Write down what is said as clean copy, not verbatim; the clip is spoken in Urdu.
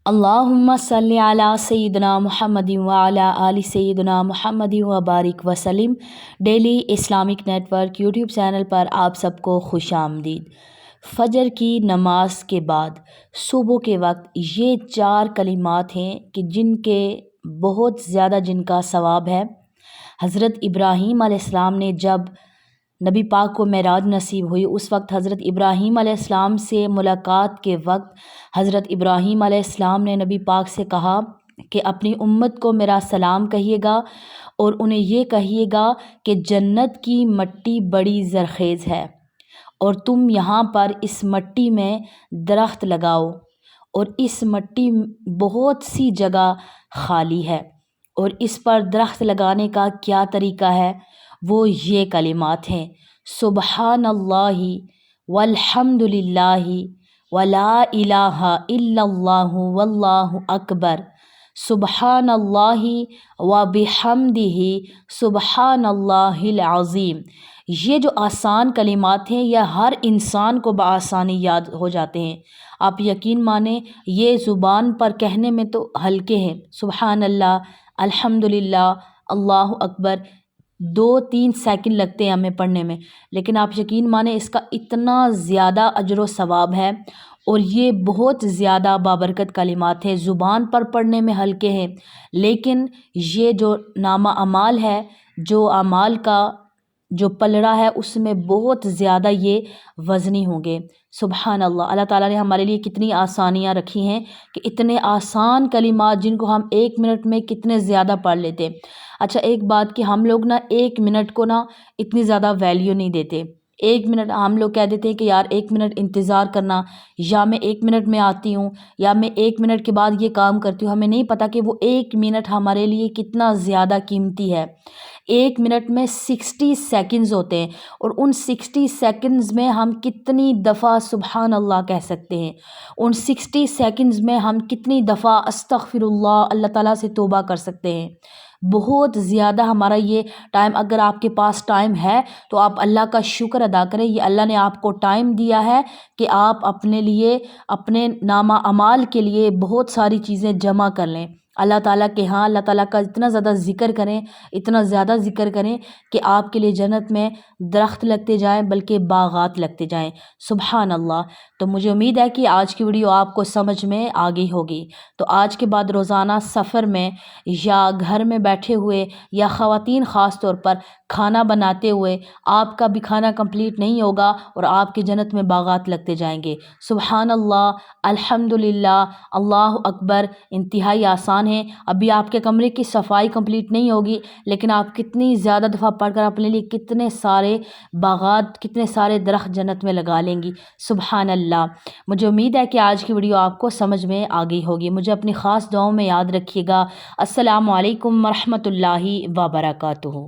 اللہم صلی علی سیدنا محمد وعلی آل سیدنا محمد وبارک وسلم۔ Daily Islamic network YouTube channel پر آپ سب کو خوش آمدید۔ فجر کی نماز کے بعد صبح کے وقت یہ 4 کلمات ہیں کہ جن کا ثواب ہے۔ حضرت ابراہیم علیہ السلام نے جب نبی پاک کو معراج نصیب ہوئی، اس وقت حضرت ابراہیم علیہ السلام سے ملاقات کے وقت حضرت ابراہیم علیہ السلام نے نبی پاک سے کہا کہ اپنی امت کو میرا سلام کہیے گا اور انہیں یہ کہیے گا کہ جنت کی مٹی بڑی زرخیز ہے اور تم یہاں پر اس مٹی میں درخت لگاؤ، اور اس مٹی بہت سی جگہ خالی ہے، اور اس پر درخت لگانے کا کیا طریقہ ہے؟ وہ یہ کلمات ہیں: سبحان اللہ والحمد للہ ولا الہ الا اللہ واللہ اکبر، سبحان اللہ وبحمدہ سبحان اللہ العظیم۔ یہ جو آسان کلمات ہیں یہ ہر انسان کو بآسانی یاد ہو جاتے ہیں۔ آپ یقین مانیں یہ زبان پر کہنے میں تو ہلکے ہیں، سبحان اللہ، الحمد للہ، اللہ اکبر، 2-3 سیکنڈ لگتے ہیں ہمیں پڑھنے میں، لیکن آپ یقین مانیں اس کا اتنا زیادہ اجر و ثواب ہے، اور یہ بہت زیادہ بابرکت کلمات ہیں۔ زبان پر پڑھنے میں ہلکے ہیں، لیکن یہ جو نامہ اعمال ہے، جو اعمال کا جو پلڑا ہے، اس میں بہت زیادہ یہ وزنی ہوں گے۔ سبحان اللہ، اللہ تعالیٰ نے ہمارے لیے کتنی آسانیاں رکھی ہیں کہ اتنے آسان کلمات جن کو ہم 1 منٹ میں کتنے زیادہ پڑھ لیتے۔ اچھا ایک بات کہ ہم لوگ 1 منٹ کو اتنی زیادہ ویلیو نہیں دیتے۔ 1 منٹ ہم لوگ کہہ دیتے ہیں کہ یار 1 منٹ انتظار کرنا، یا میں 1 منٹ میں آتی ہوں، یا میں 1 منٹ کے بعد یہ کام کرتی ہوں۔ ہمیں نہیں پتہ کہ وہ 1 منٹ ہمارے لیے کتنا زیادہ قیمتی ہے۔ 1 منٹ میں 60 سیکنڈز ہوتے ہیں، اور ان 60 سیکنڈز میں ہم کتنی دفعہ سبحان اللہ کہہ سکتے ہیں، ان 60 سیکنڈز میں ہم کتنی دفعہ استغفر اللہ، اللہ تعالیٰ سے توبہ کر سکتے ہیں۔ بہت زیادہ ہمارا یہ ٹائم، اگر آپ کے پاس ٹائم ہے تو آپ اللہ کا شکر ادا کریں، یہ اللہ نے آپ کو ٹائم دیا ہے کہ آپ اپنے لیے، اپنے نامہ اعمال کے لیے بہت ساری چیزیں جمع کر لیں۔ اللہ تعالیٰ کے ہاں اللہ تعالیٰ کا اتنا زیادہ ذکر کریں، اتنا زیادہ ذکر کریں کہ آپ کے لیے جنت میں درخت لگتے جائیں، بلکہ باغات لگتے جائیں۔ سبحان اللہ۔ تو مجھے امید ہے کہ آج کی ویڈیو آپ کو سمجھ میں آ گئی ہوگی۔ تو آج کے بعد روزانہ سفر میں یا گھر میں بیٹھے ہوئے، یا خواتین خاص طور پر کھانا بناتے ہوئے، آپ کا بھی کھانا کمپلیٹ نہیں ہوگا اور آپ کے جنت میں باغات لگتے جائیں گے۔ سبحان اللہ، الحمد للہ، اللہ اکبر انتہائی آسان ہے۔ ابھی آپ کے کمرے کی صفائی کمپلیٹ نہیں ہوگی، لیکن آپ کتنی زیادہ دفعہ پڑھ کر اپنے لیے کتنے سارے باغات، کتنے سارے درخت جنت میں لگا لیں گی۔ سبحان اللہ۔ مجھے امید ہے کہ آج کی ویڈیو آپ کو سمجھ میں آ گئی ہوگی۔ مجھے اپنی خاص دعاؤں میں یاد رکھیے گا۔ السلام علیکم ورحمۃ اللہ وبرکاتہ۔